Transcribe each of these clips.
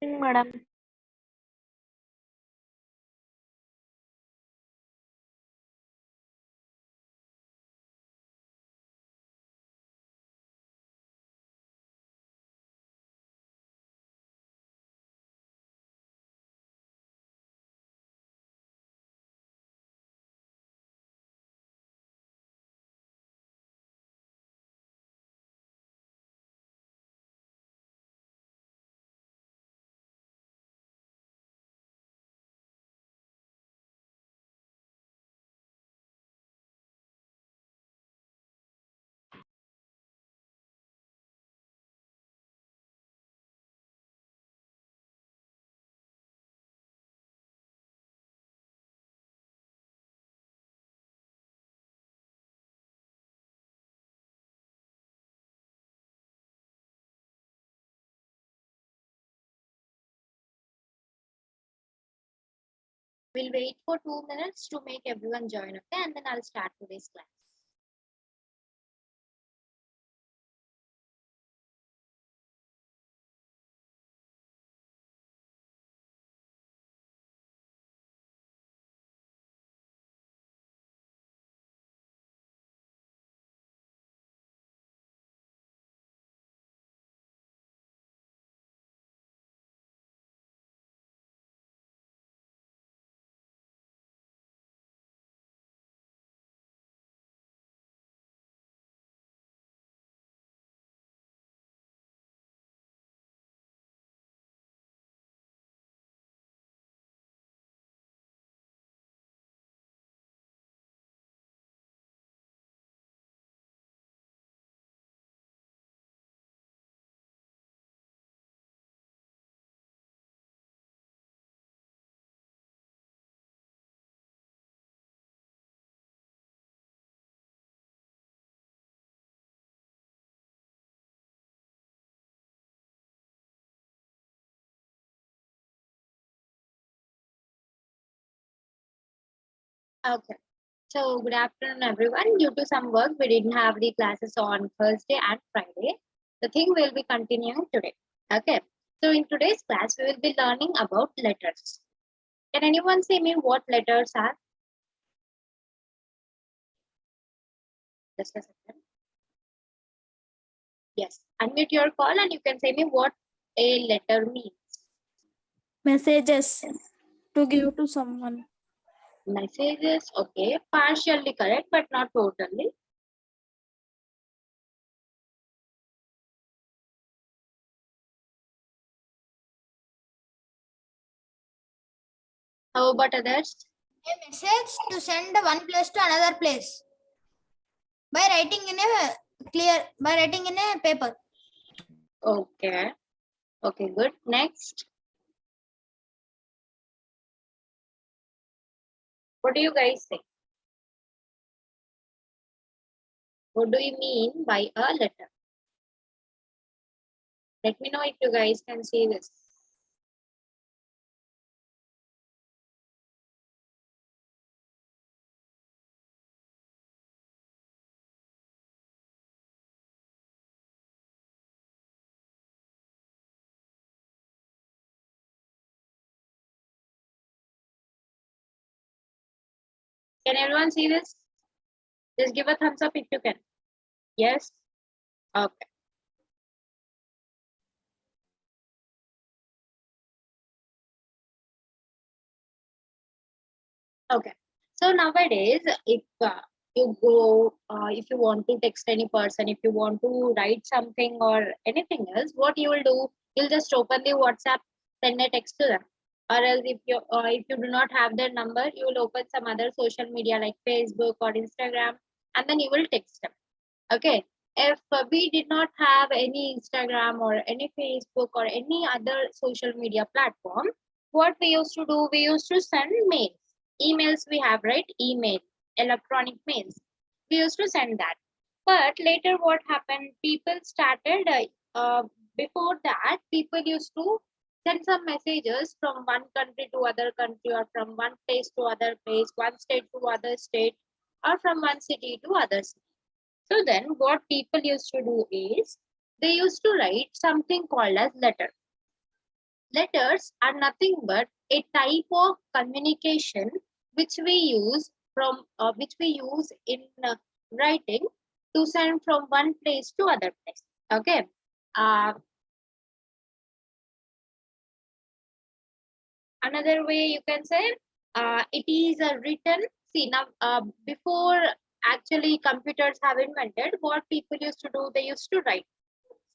Madam. We'll wait for 2 minutes to make everyone join, okay? And then I'll start today's class. Okay. So good afternoon, everyone. Due to some work, we didn't have the classes on Thursday and Friday. The thing will be continuing today. Okay. So in today's class, we will be learning about letters. Can anyone say me what letters are? Just a second. Yes. Unmute your call and you can say me what a letter means. Messages to give to someone. Messages, okay. Partially correct, but not totally. How about others? A message to send one place to another place by writing in a paper. Okay. Okay, good. Next. What do you guys say? What do you mean by a letter? Let me know if you guys can see this. Can everyone see this? Just give a thumbs up if you can. Yes? Okay. Okay. So nowadays, if you go, if you want to text any person, if you want to write something or anything else, what you will do, you'll just open the WhatsApp, send a text to them. Or else if you do not have their number, you will open some other social media like Facebook or Instagram, and then you will text them. Okay. If we did not have any Instagram or any Facebook or any other social media platform, what we used to do, we used to send mails. Emails we have, right? Email, electronic mails. we used to send that. But later what happened, people started before that people used to send some messages from one country to other country, or from one place to other place, one state to other state, or from one city to other city. So then what people used to do is they used to write something called as letter. Letters are nothing but a type of communication which we use in writing to send from one place to other place. Okay. Uh, Another way you can say it is a written. See now, before actually computers have invented, what people used to do, they used to write.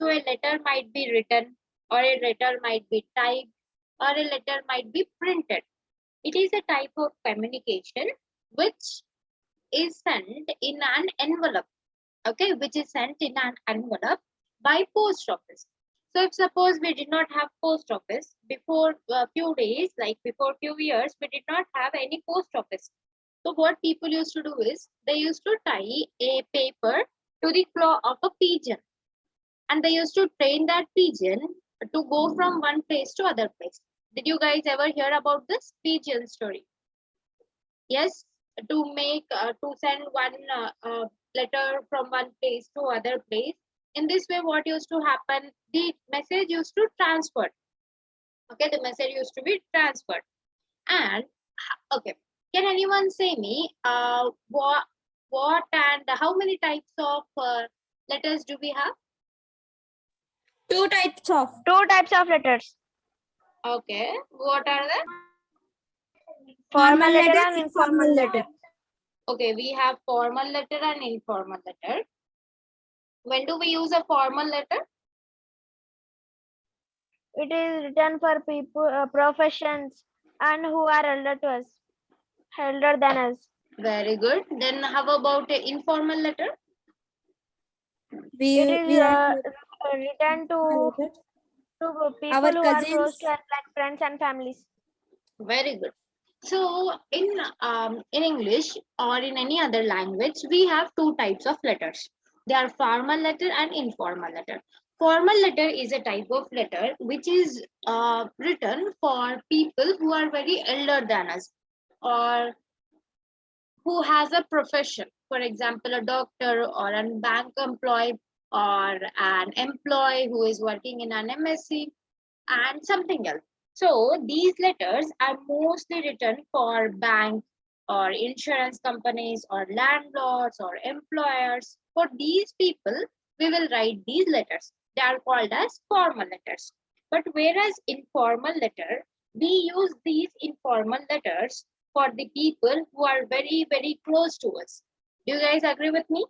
So a letter might be written, or a letter might be typed, or a letter might be printed. It is a type of communication which is sent in an envelope. Okay, which is sent in an envelope by post office. So if suppose we did not have post office before a few days, like before few years, we did not have any post office. So what people used to do is they used to tie a paper to the claw of a pigeon, and they used to train that pigeon to go from one place to other place. Did you guys ever hear about this pigeon story? Yes, to send one letter from one place to other place. In this way, what used to happen, the message used to transfer. Okay, the message used to be transferred. And okay, can anyone say me what and how many types of letters do we have? Two types of letters. Okay, what are they? Formal letter letter, and informal letter. Okay, we have formal letter and informal letter. When do we use a formal letter? It is written for people, professions, and who are elder than us. Very good. Then how about a informal letter? It is we write written to people our who are close cousins. to us, like friends and families. Very good. So in English or in any other language, we have two types of letters. They are formal letter and informal letter. Formal letter is a type of letter which is written for people who are very elder than us, or who has a profession. For example, a doctor or a bank employee, or an employee who is working in an MSc, and something else. So these letters are mostly written for bank or insurance companies or landlords or employers. For these people, we will write these letters. They are called as formal letters. But whereas informal letter, we use these informal letters for the people who are very, very close to us. Do you guys agree with me?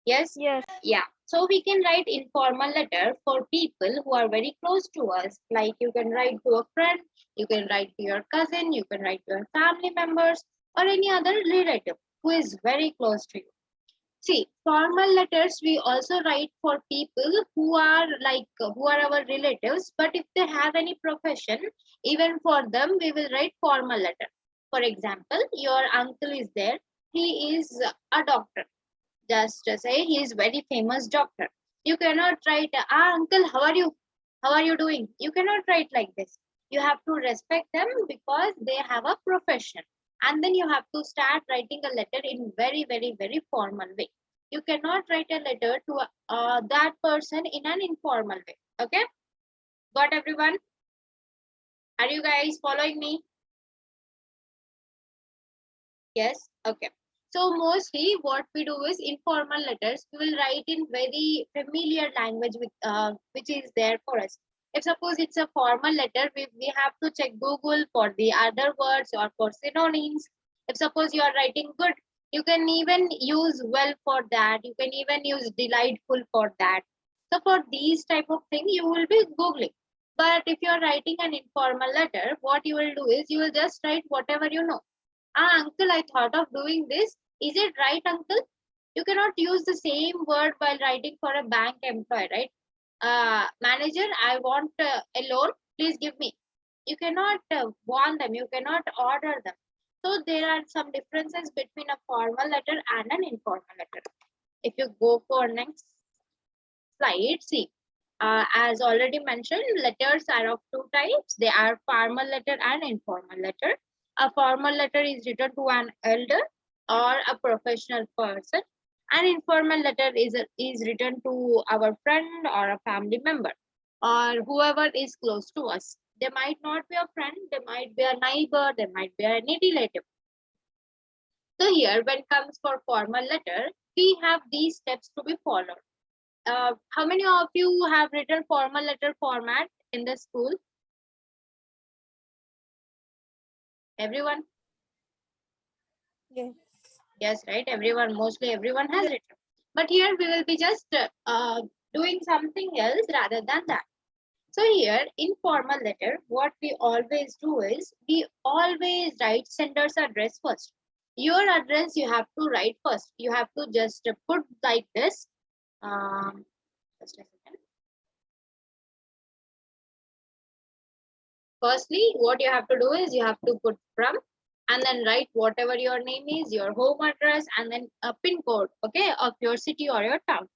Yes? Yes. Yeah. So we can write informal letter for people who are very close to us. Like you can write to a friend, you can write to your cousin, you can write to your family members, or any other relative who is very close to you. See, formal letters we also write for people who are our relatives, but if they have any profession, even for them we will write formal letter. For example, your uncle is there, he is a doctor. Just say he is very famous doctor. You cannot write, uncle, how are you doing? You cannot write like this. You have to respect them because they have a profession, and then you have to start writing a letter in very, very, very formal way. You cannot write a letter to that person in an informal way. Okay, got everyone? Are you guys following me? Yes. Okay. So mostly what we do is informal letters. We will write in very familiar language with which is there for us. If suppose it's a formal letter, we have to check Google for the other words or for synonyms. If suppose you are writing good, you can even use well for that. You can even use delightful for that. So for these type of thing, you will be Googling. But if you are writing an informal letter, what you will do is you will just write whatever you know. Uncle, I thought of doing this. Is it right, uncle? You cannot use the same word while writing for a bank employee, right? Manager, I want a loan. Please give me. You cannot want them. You cannot order them. So there are some differences between a formal letter and an informal letter. If you go for next slide, see, as already mentioned, letters are of two types. They are formal letter and informal letter. A formal letter is written to an elder or a professional person. An informal letter is written to our friend or a family member or whoever is close to us. They might not be a friend, they might be a neighbor, they might be any relative. So here, when it comes for formal letter, we have these steps to be followed. How many of you have written formal letter format in the school? Everyone? Yes. Yes, right? Everyone, mostly everyone has written. But here we will be just doing something else rather than that. So here in formal letter, what we always do is we always write sender's address first. Your address you have to write first. You have to just put like this. Just a second. Firstly, what you have to do is you have to put from and then write whatever your name is, your home address, and then a pin code, okay, of your city or your town.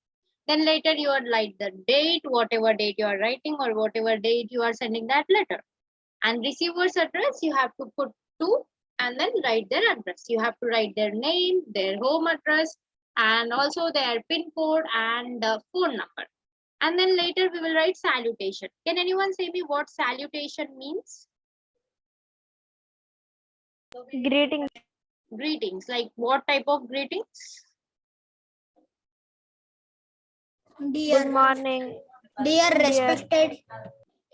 Then later you would write the date, whatever date you are writing or whatever date you are sending that letter. And receiver's address, you have to put to and then write their address. You have to write their name, their home address, and also their pin code and phone number. And then later we will write salutation. Can anyone say me what salutation means? Greetings. Greetings. Like what type of greetings? Good Dear, morning. dear respected,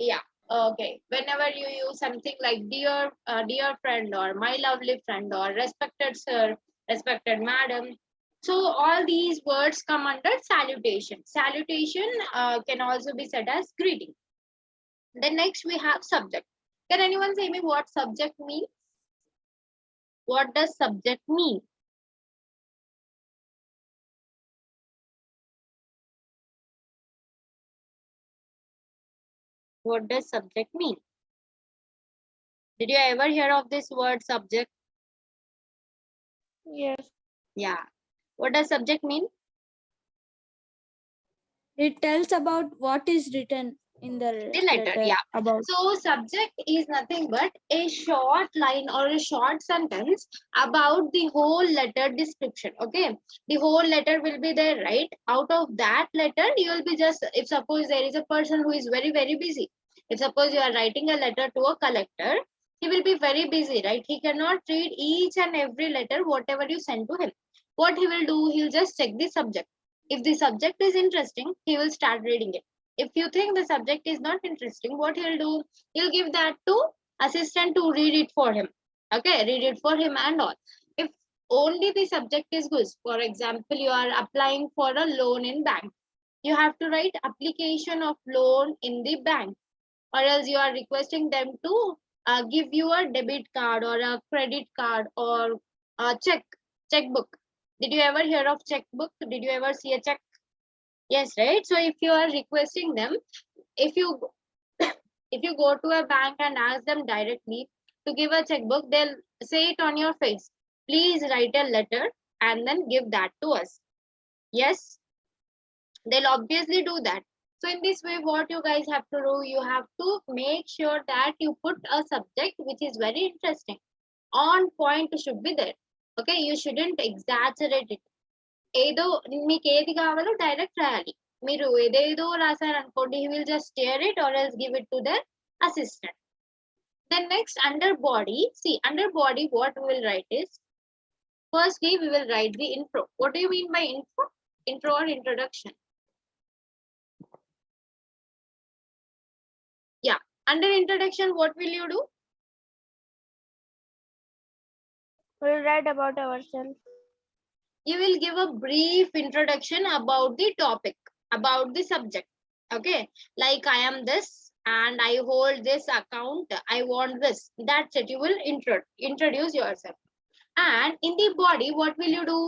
Yeah. Okay. Whenever you use something like dear friend or my lovely friend or respected sir, respected madam. So all these words come under salutation. Salutation can also be said as greeting. Then next we have subject. Can anyone say me what subject means? What does subject mean? What does subject mean? Did you ever hear of this word subject? Yes. Yeah. What does subject mean? It tells about what is written in the The letter, yeah. about. So subject is nothing but a short line or a short sentence about the whole letter description. Okay. The whole letter will be there, right? Out of that letter, you will be just, if suppose there is a person who is very, very busy. If suppose you are writing a letter to a collector, he will be very busy, right? He cannot read each and every letter, whatever you send to him. What he will do, he'll just check the subject. If the subject is interesting, he will start reading it. If you think the subject is not interesting, what he'll do, he'll give that to assistant to read it for him. Okay, read it for him and all. If only the subject is good, for example, you are applying for a loan in bank, you have to write application of loan in the bank, or else you are requesting them to give you a debit card or a credit card or a checkbook. Did you ever hear of checkbook? Did you ever see a check? Yes, right? So if you are requesting them, if you if you go to a bank and ask them directly to give a checkbook, they'll say it on your face. Please write a letter and then give that to us. Yes, they'll obviously do that. So in this way, what you guys have to do, you have to make sure that you put a subject which is very interesting. On point should be there. Okay, you shouldn't exaggerate it. ఏదో మీకు ఏది కావాలో direct రాయాలి. మీరు ఏదేదో రాశారనుకోండి, he will just tear it or else give it to the assistant. Then next, under body, see, under body what we will write is, firstly we will write the intro. What do you mean by intro? Intro or introduction? Yeah, under introduction what will you do? We'll write about ourselves. You will give a brief introduction about the topic, about the subject. Okay, like I am this and I hold this account, I want this. That's it. You will introduce yourself. And in the body, what will you do?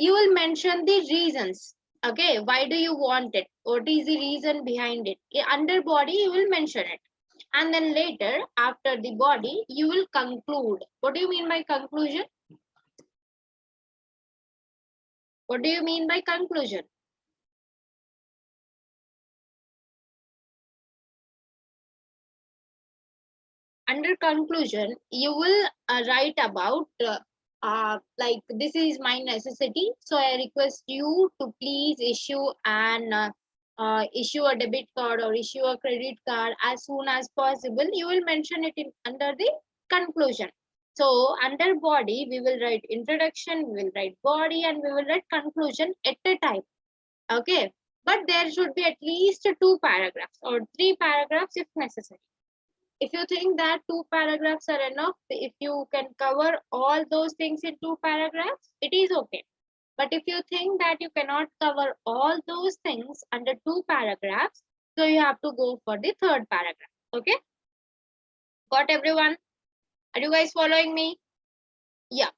You will mention the reasons. Okay, why do you want it? What is the reason behind it? Under body, you will mention it. And then later, after the body, you will conclude. What do you mean by conclusion? What do you mean by conclusion? Under conclusion, you will write about like this is my necessity. So I request you to please issue issue a debit card or issue a credit card as soon as possible. You will mention it in under the conclusion. So under body, we will write introduction, we will write body, and we will write conclusion at a time. Okay, but there should be at least 2 paragraphs or 3 paragraphs if necessary. If you think that 2 paragraphs are enough, if you can cover all those things in 2 paragraphs, it is okay. But if you think that you cannot cover all those things under 2 paragraphs, so you have to go for the 3rd paragraph. Okay? Got everyone? Are you guys following me? Yeah.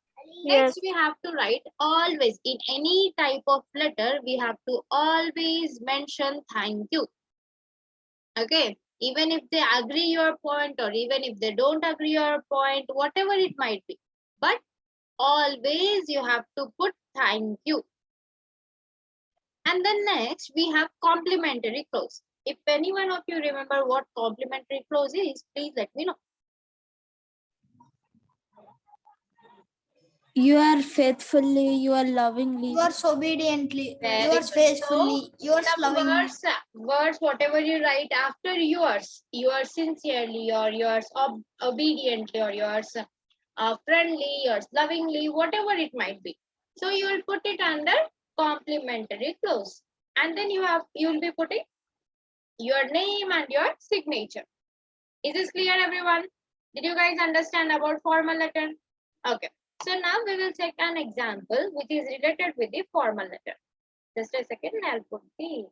Yes. Next, we have to write always in any type of letter, we have to always mention thank you. Okay? Even if they agree your point or even if they don't agree your point, whatever it might be. But always you have to put thank you. And then next we have complimentary clause. If any one of you remember what complimentary clause is, please let me know. You are faithfully, you are lovingly. Yours obediently, Very yours good. faithfully, yours Some lovingly. words, whatever you write after yours sincerely or yours obediently or yours friendly, yours lovingly, whatever it might be. So you will put it under complimentary clause, and then you will be putting your name and your signature. Is this clear, everyone? Did you guys understand about formal letter? Okay. So now we will check an example which is related with the formal letter. Just a second, I'll put the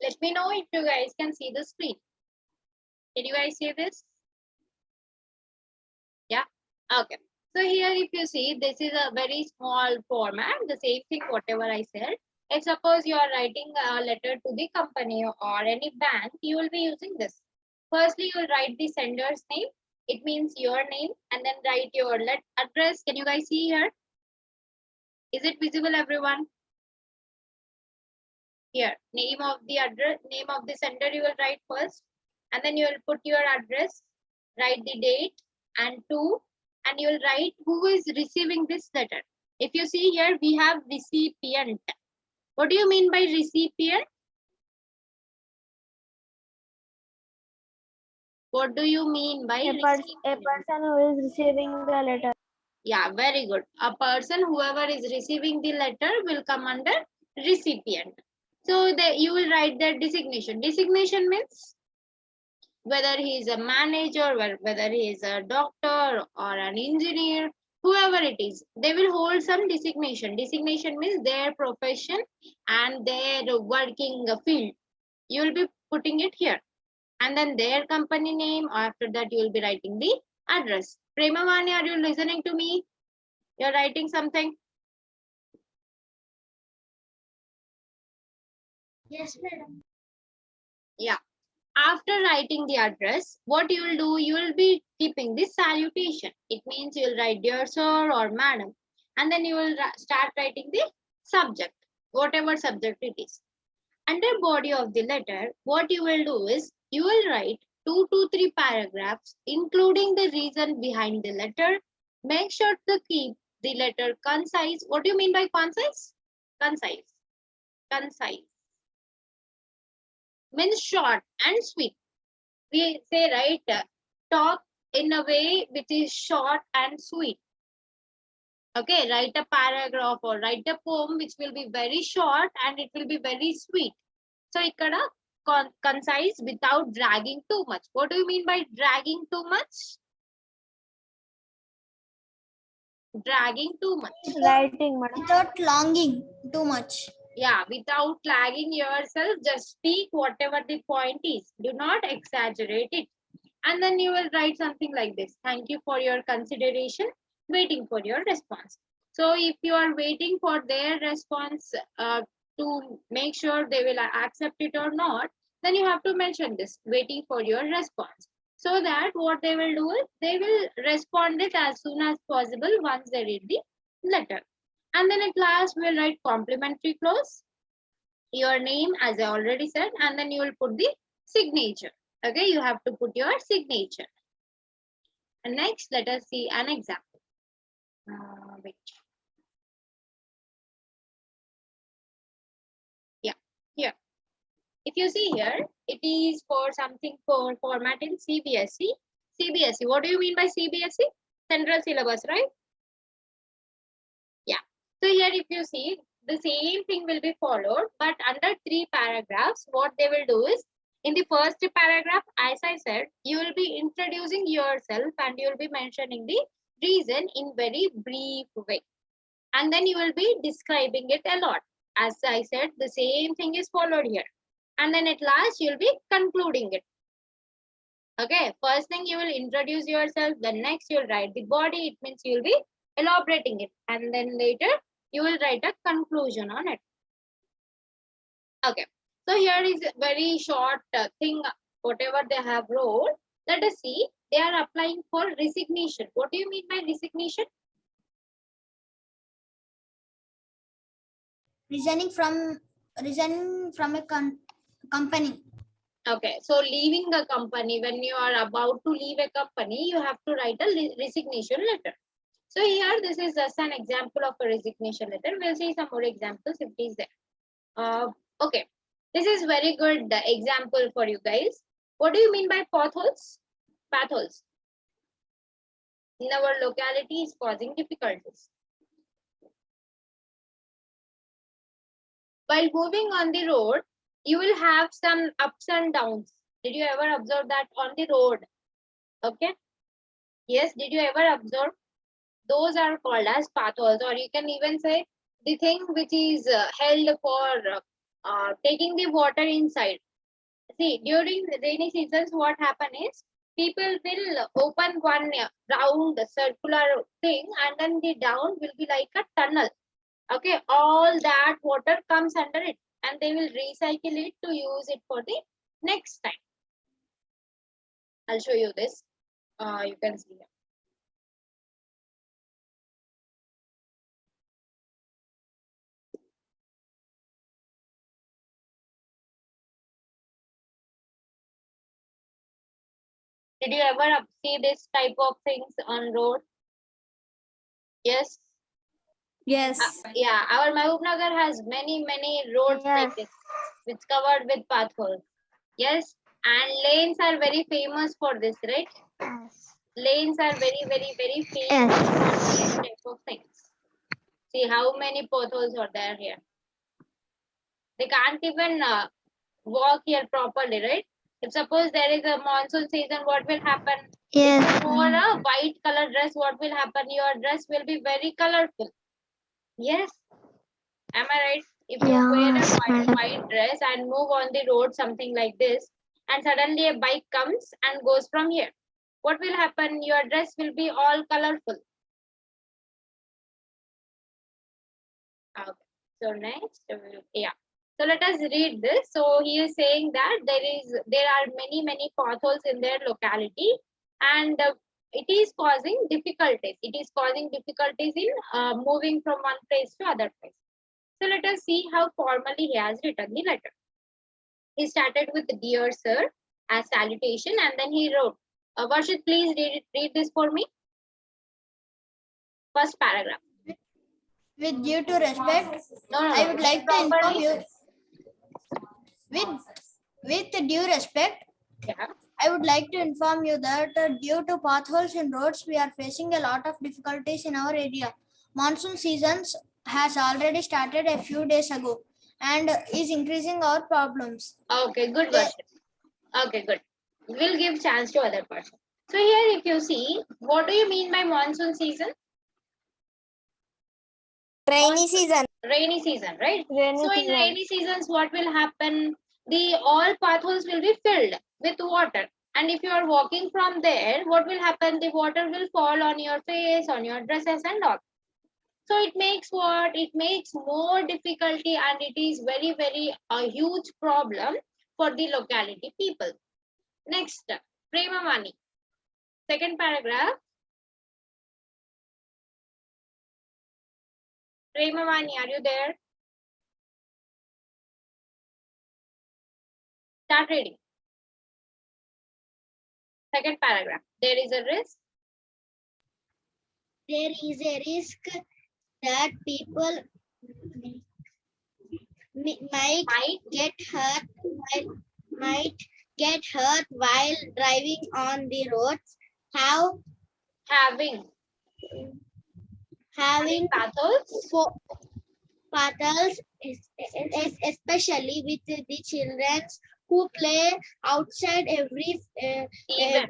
let me know if you guys can see the screen. Can you guys see this? Yeah. Okay. So here if you see, this is a very small format, the same thing whatever I said. If suppose you are writing a letter to the company or any bank, you will be using this. Firstly, you will write the sender's name. It means your name, and then write your address. Can you guys see here? Is it visible, everyone? Here, name of the address, name of the sender you will write first, and then you will put your address, write the date and to, and you will write who is receiving this letter. If you see here, we have recipient. What do you mean by recipient? What do you mean by A recipient? person who is receiving the letter. Yeah, very good. A person, whoever is receiving the letter will come under recipient. So you will write their designation. Designation means whether he is a manager, whether he is a doctor or an engineer, whoever it is, they will hold some designation. Designation means their profession and their working field. You will be putting it here. And then their company name. After that, you will be writing the address. Premavani, are you listening to me? You're writing something? Yes, madam. Yeah. After writing the address, what you will do, you will be keeping this salutation. It means you will write dear sir or madam. And then you will start writing the subject, whatever subject it is. Under body of the letter, what you will do is, you will write 2 to 3 paragraphs, including the reason behind the letter. Make sure to keep the letter concise. What do you mean by concise? Concise. Concise means short and sweet. We say, right, talk in a way which is short and sweet. Okay, write a paragraph or write a poem which will be very short and it will be very sweet. So ikkada concise without dragging too much. What do you mean by dragging too much? dragging too much. Writing, madam. Without longing too much. Yeah, without lagging yourself, just speak whatever the point is. Do not exaggerate it. And then you will write something like this. Thank you for your consideration. Waiting for your response. So if you are waiting for their response to make sure they will accept it or not, then you have to mention this, waiting for your response. So that what they will do is they will respond it as soon as possible once they read the letter. And then at last we'll write complimentary clause, your name as I already said, and then you will put the signature. Okay, you have to put your signature. And next, let us see an example. Wait. Yeah, here. If you see here, it is for something for format in CBSE. CBSE, what do you mean by CBSE? Central syllabus, right? Yeah. So here if you see, the same thing will be followed, but under 3 paragraphs, what they will do is, in the first paragraph, as I said, you will be introducing yourself and you will be mentioning the reason in very brief way. And then you will be describing it a lot. As I said, the same thing is followed here. And then at last, you will be concluding it. Okay, first thing you will introduce yourself, then next you will write the body, it means you will be elaborating it. And then later, you will write a conclusion on it. Okay, so here is a very short thing, whatever they have wrote. Let us see, they are applying for resignation. What do you mean by resignation? Resigning from a company. Okay, so leaving a company, when you are about to leave a company, you have to write a resignation letter. So here, this is just an example of a resignation letter. We'll see some more examples if it is there. Okay, this is very good example for you guys. What do you mean by potholes? Potholes in our locality is causing difficulties. While moving on the road, you will have some ups and downs. Did you ever observe that on the road? Okay. Yes, did you ever observe? Those are called as potholes, or you can even say the thing which is held for taking the water inside. See, during the rainy seasons, what happen is people will open one round circular thing, and then the down will be like a tunnel. Okay, all that water comes under it, and they will recycle it to use it for the next time. I'll show you this. You can see here. Did you ever see this type of things on road? Yes. Yes. Yeah, our Mahbubnagar has many roads like this, which covered with potholes. Yes, and lanes are very famous for this, right? Yes. Lanes are very famous for these type of things. See how many potholes are there here. They can't even walk here properly, right? If suppose there is a monsoon season, what will happen? Yes. If you wore a white color dress, what will happen? Your dress will be very colorful. Yes. Am I right? If you wear a white dress and move on the road, something like this, and suddenly a bike comes and goes from here, what will happen? Your dress will be all colorful. Okay. So next, yeah. So let us read this. So he is saying that there are many potholes in their locality, and it is causing difficulties. It is causing difficulties in moving from one place to other place. So let us see how formally he has written the letter. He started with "Dear Sir" as salutation, and then he wrote, Varshit, please read this for me. First paragraph. With due to respect, No, I would like to inform properly. you. With due respect, Yeah. I would like to inform you that due to potholes in roads, we are facing a lot of difficulties in our area. Monsoon seasons has already started a few days ago and is increasing our problems. Okay, good Varshit. Okay, good. We'll give chance to other person. So here if you see, what do you mean by monsoon season? Rainy season. Rainy season, right? Rainy So in season. rainy seasons, what will happen? The all potholes will be filled with water. And if you are walking from there, what will happen? The water will fall on your face, on your dresses and all. So it makes what? It makes more difficulty, and it is very, very a huge problem for the locality people. Next, Premavani. Second paragraph. Premavani, are you there? Start reading. Second paragraph. There is a risk. There is a risk that people might get hurt while driving on the roads. Having Potholes. potholes, especially with the children who play outside every even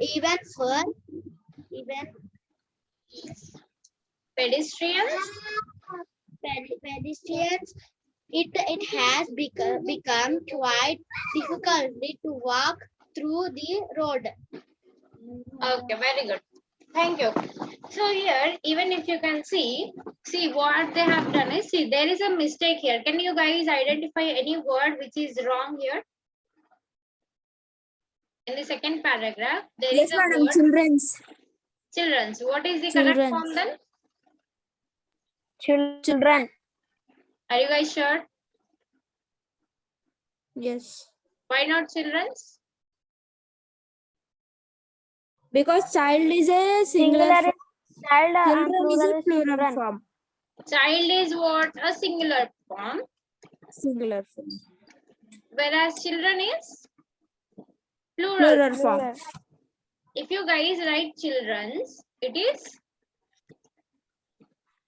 Pedestrians. pedestrians. It has become quite difficult to walk through the road. Okay, very good. Thank you. So here, even if you can see what they have done is, see, there is a mistake here. Can you guys identify any word which is wrong here? In the second paragraph, there is a word. Children's. Children's. What is the correct form then? Children. Are you guys sure? Yes. Why not children's? Because child is a singular Singular form. is child and Children is plural a is plural children. form. Child is what? A singular form. Singular form. Whereas children is plural. Plural form. Plural. If you guys write children's, it is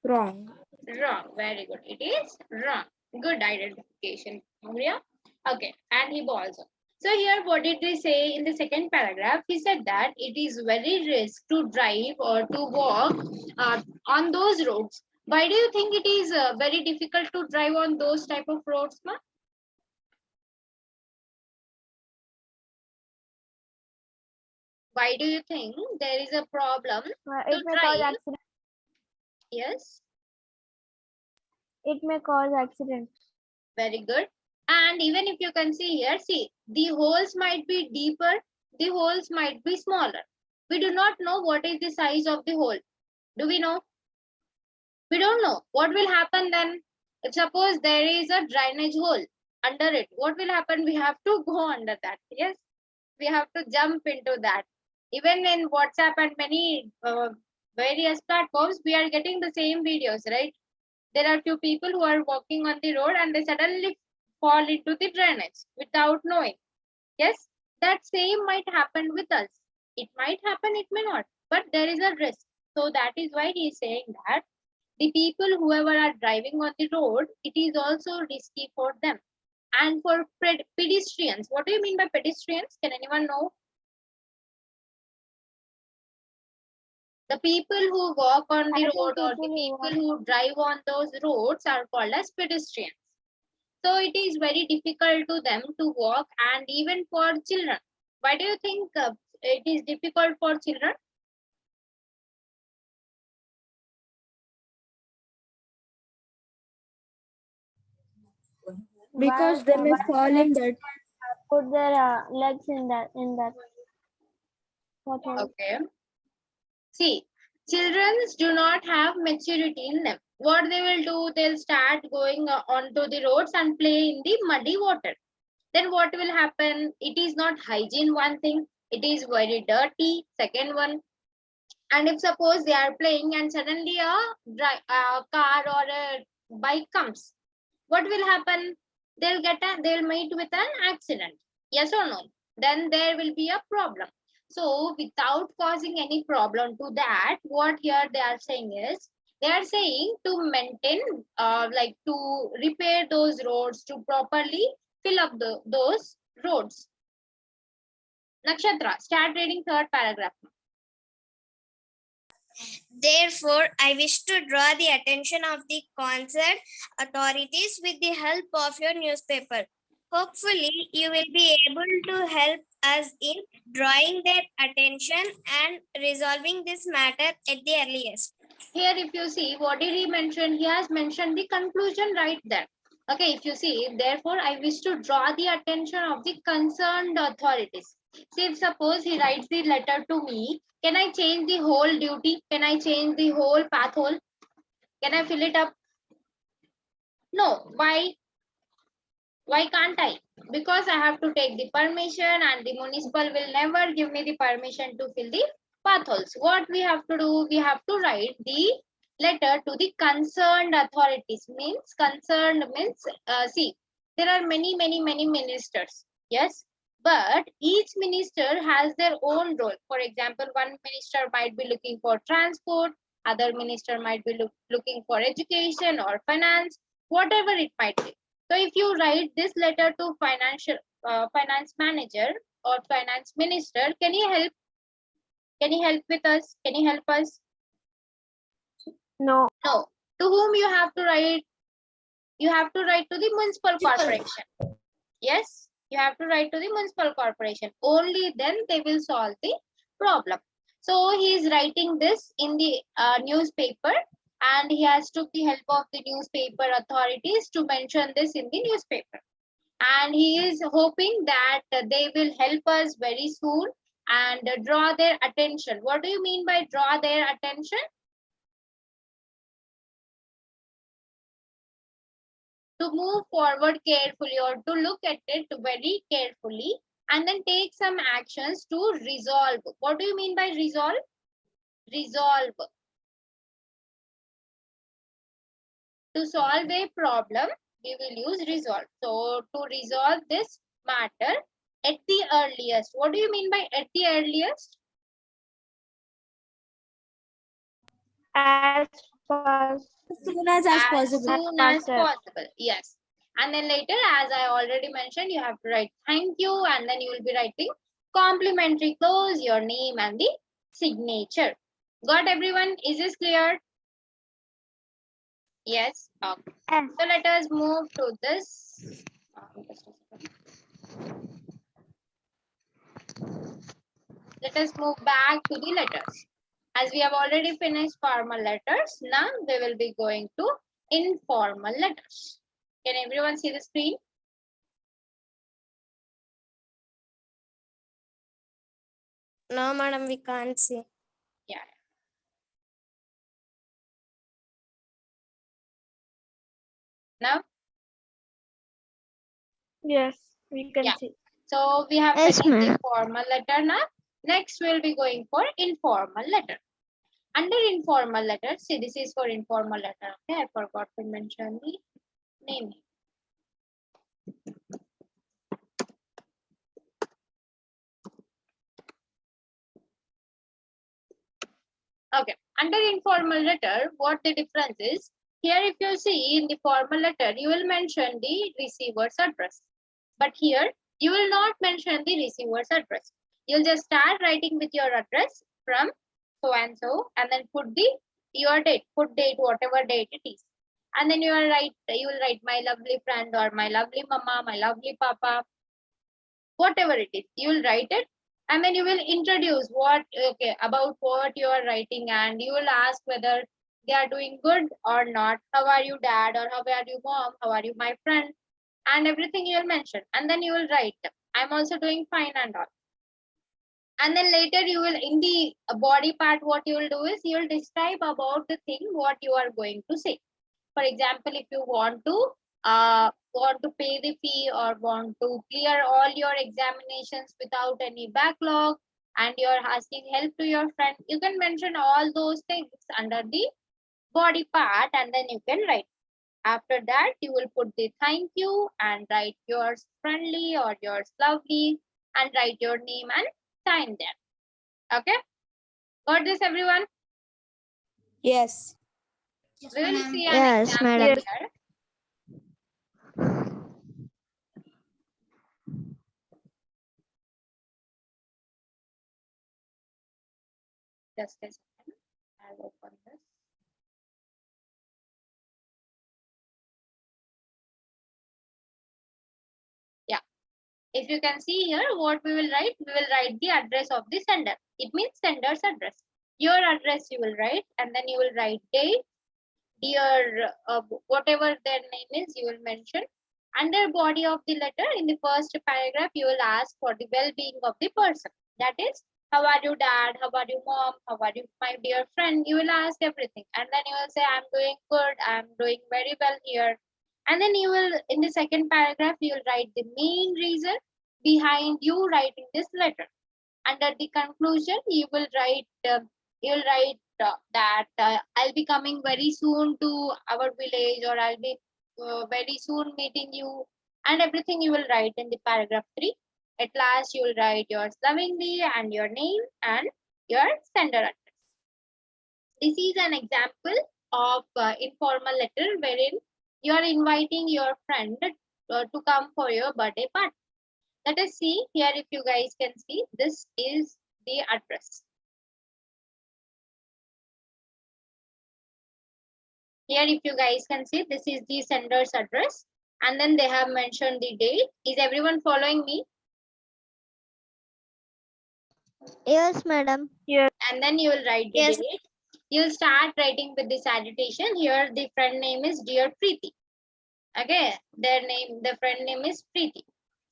Wrong. wrong. Very good. It is wrong. Good identification, Maria. Okay, and he also. So here, what did they say in the second paragraph? He said that it is very risk to drive or to walk on those roads. Why do you think it is very difficult to drive on those type of roads, ma? Why do you think there is a problem It to may cause drive? accident. Yes, It may cause accident. very good. And even if you can see here, see, the holes might be deeper, the holes might be smaller. We do not know what is the size of the hole. Do we know? We don't know. What will happen then? If suppose there is a drainage hole under it, what will happen? We have to go under that. Yes, we have to jump into that. Even in WhatsApp and many various platforms, we are getting the same videos, right? There are few people who are walking on the road and they suddenly fall into the drainage without knowing. Yes, that same might happen with us. It might happen, it may not, but there is a risk. So that is why he is saying that the people whoever are driving on the road, it is also risky for them. And for pedestrians, what do you mean by pedestrians? Can anyone know? The people who walk on the I think road or the people people who drive on those roads are called as pedestrians. So it is very difficult to them to walk, and even for children. Why do you think it is difficult for children? Because they may fall in that. Put their legs in that. What else? Okay. See, children do not have maturity in them. What they will do, they'll start going onto the roads and play in the muddy water. Then what will happen? It is not hygiene, one thing. It is very dirty, second one. And if suppose they are playing and suddenly a car or a bike comes, what will happen? They'll meet with an accident. Yes or no? Then there will be a problem. So without causing any problem to that, what here they are saying is, they are saying to maintain, like to repair those roads, to properly fill up those roads. Nakshatra, start reading third paragraph. Therefore, I wish to draw the attention of the concerned authorities with the help of your newspaper. Hopefully, you will be able to help us in drawing their attention and resolving this matter at the earliest. Here, if you see, what did he mention? He has mentioned the conclusion right there. Okay, if you see, therefore, I wish to draw the attention of the concerned authorities. See, if suppose he writes the letter to me, can I change the whole duty? Can I change the whole path hole? Can I fill it up? No. Why? Why can't I? Because I have to take the permission and the municipal will never give me the permission to fill the path holes. What we have to do? We have to write the letter to the concerned authorities. Means concerned means, see, there are many ministers. Yes. But each minister has their own role. For example, one minister might be looking for transport, other minister might be looking for education or finance, whatever it might be. So if you write this letter to finance manager or finance minister, can he help? Can he help with us? Can he help us? No. No. To whom you have to write? You have to write to the municipal corporation. Yes, you have to write to the municipal corporation. Only then they will solve the problem. So he is writing this in the newspaper, and he has took the help of the newspaper authorities to mention this in the newspaper. And he is hoping that they will help us very soon and draw their attention. What do you mean by draw their attention? To move forward carefully or to look at it very carefully and then take some actions to resolve. What do you mean by resolve? Resolve. To solve a problem, we will use resolve. So to resolve this matter at the earliest. What do you mean by at the earliest? As fast As soon as possible. Soon as Faster. possible. Yes. And then later, as I already mentioned, you have to write thank you, and then you will be writing complimentary clause, your name and the signature. Got everyone? Is this clear? Yes. Okay. Yes. So let us move to this. Just a second. Let us move back to the letters. As we have already finished formal letters, now we will be going to informal letters. Can everyone see the screen? No, madam, we can't see. Yeah. Now? Yes, we can Yeah. see. So we have Yes, finished the ma'am. formal letter now. Next, we'll be going for informal letter. Under informal letter, see, this is for informal letter. Okay, I forgot to mention the name. Okay, under informal letter, what the difference is? Here, if you see in the formal letter, you will mention the receiver's address. But here, you will not mention the receiver's address. You'll just start writing with your address from so and so, and then put your date, put date, whatever date it is. And then you will write my lovely friend or my lovely mama, my lovely papa, whatever it is. You will write it, and then you will introduce about what you are writing, and you will ask whether they are doing good or not. How are you, dad? Or how are you, mom? How are you, my friend? And everything you will mention, and then you will write, I'm also doing fine and all. And then later you will, in the body part, what you will do is you will describe about the thing what you are going to say. For example, if you want to pay the fee or want to clear all your examinations without any backlog, and you're asking help to your friend, you can mention all those things under the body part, and then you can write. After that, you will put the thank you and write yours friendly or yours lovely, and write your name and sign there. Okay, got this, everyone? Yes. Yes, We will ma'am. see an Yes, example madam. here. Just a second. I'll open this. Yeah. If you can see here, what we will write the address of the sender. It means sender's address. Your address you will write, and then you will write date, dear, whatever their name is, you will mention. Under body of the letter, in the first paragraph, you will ask for the well-being of the person. That is, how are you, dad? How are you, mom? How are you, my dear friend? You will ask everything, and then you will say, I'm doing good. I'm doing very well here. And then you will, in the second paragraph, you will write the main reason behind you writing this letter. Under the conclusion, you will write that I'll be coming very soon to our village, or I'll be very soon meeting you, and everything you will write in the paragraph 3. At last, you will write yours lovingly and your name and your sender address. This is an example of informal letter wherein you are inviting your friend to come for your birthday party. Let us see here. If you guys can see, this is the address. Here, if you guys can see, this is the sender's address, and then they have mentioned the date. Is everyone following me? Yes, madam. And then you will write the Yes. date. You'll start writing with the salutation. Here, the friend name is Dear Preeti. Okay, the friend name is Preeti.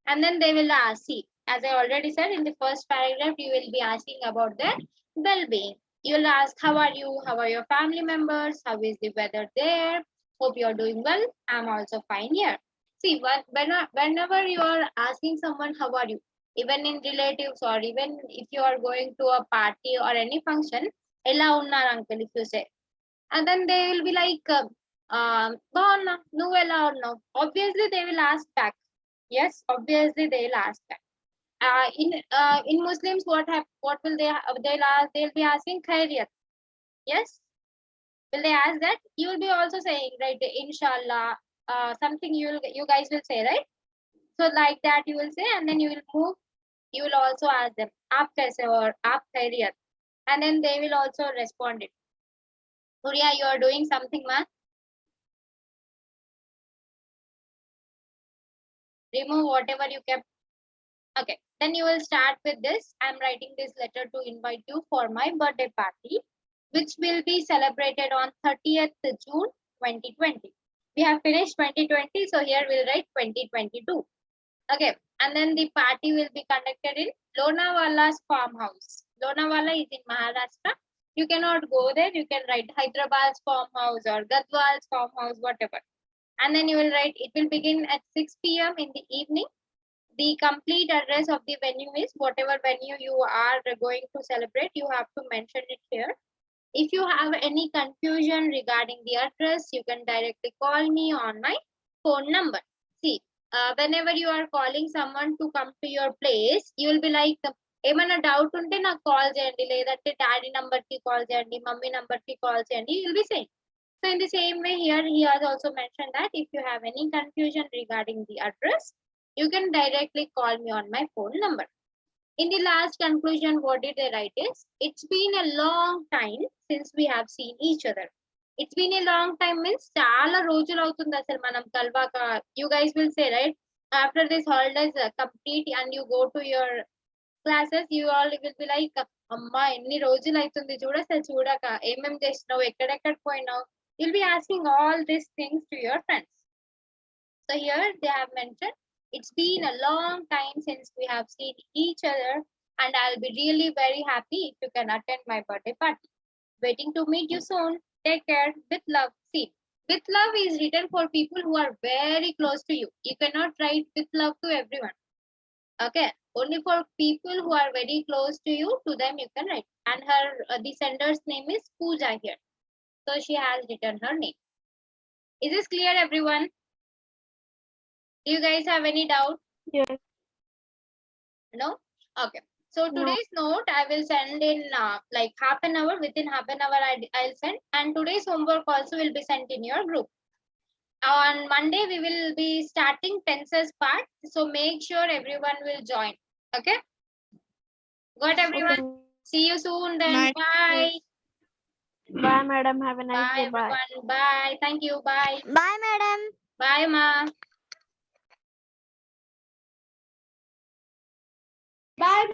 And then they will ask, see, as I already said in the first paragraph, you will be asking about their well-being. You'll ask, how are you? How are your family members? How is the weather there? Hope you're doing well. I'm also fine here. See, whenever you are asking someone, how are you? Even in relatives, or even if you are going to a party or any function, ella unnar uncle, if you say. And then they will be like, Bhavana, Nuvella or no. Obviously, they will ask back. Yes, obviously they'll ask that. In Muslims, what will they'll be asking khairiyat. Yes, will they ask that? You will be also saying, right, inshallah, something you guys will say, right? So like that you will say, and then you will move. You will also ask them, aap kaise or aap khairiyat, and then they will also respond it. Surya, you are doing something, man. Remove whatever you kept. Okay, then you will start with this. I'm writing this letter to invite you for my birthday party, which will be celebrated on 30th June 2020. We have finished 2020, so here we'll write 2022. Okay, and then the party will be conducted in Lonawala's farmhouse. Lonavala is in Maharashtra. You cannot go there. You can write Hyderabad's farmhouse or Gadwal's farmhouse, whatever. And then you will write, it will begin at 6 p.m. in the evening. The complete address of the venue is whatever venue you are going to celebrate, you have to mention it here. If you have any confusion regarding the address, you can directly call me on my phone number. See, whenever you are calling someone to come to your place, you will be like, ఏమైనా doubt ఉంటే నాకు call చేయండి, లేదంటే daddy number కి call చేయండి, mummy number కి call చేయండి. You will be saying. So in the same way here, he has also mentioned that if you have any confusion regarding the address, you can directly call me on my phone number. In the last conclusion, what did they write is, it's been a long time since we have seen each other. It's been a long time means చాలా రోజులు అవుతుంది అసలు మనం కలవాక. You guys will say, right, after this holidays complete and you go to your classes, you all will be like, అమ్మా ఎన్ని రోజులు అవుతుంది చూడసలు చూడక, ఏమేం చేసినావు, ఎక్కడెక్కడ పోయినావు. You'll be asking all these things to your friends. So here they have mentioned, it's been a long time since we have seen each other, and I'll be really very happy if you can attend my birthday party. Waiting to meet you soon. Take care. With love. See, with love is written for people who are very close to you. You cannot write with love to everyone. Okay, only for people who are very close to you, to them you can write. And her the sender's name is Pooja here. So she has written her name. Is this clear, everyone? Do you guys have any doubt? Yes. No? Okay. So today's note I will send in like half an hour. Within half an hour I'll send. And today's homework also will be sent in your group. On Monday we will be starting tenses part. So make sure everyone will join. Okay? Got everyone? Okay. See you soon then. Bye. Bye. Bye, madam. Have a nice Bye, day. Bye. everyone. Bye. Thank you. Bye. Bye, madam. Bye, Ma. Bye.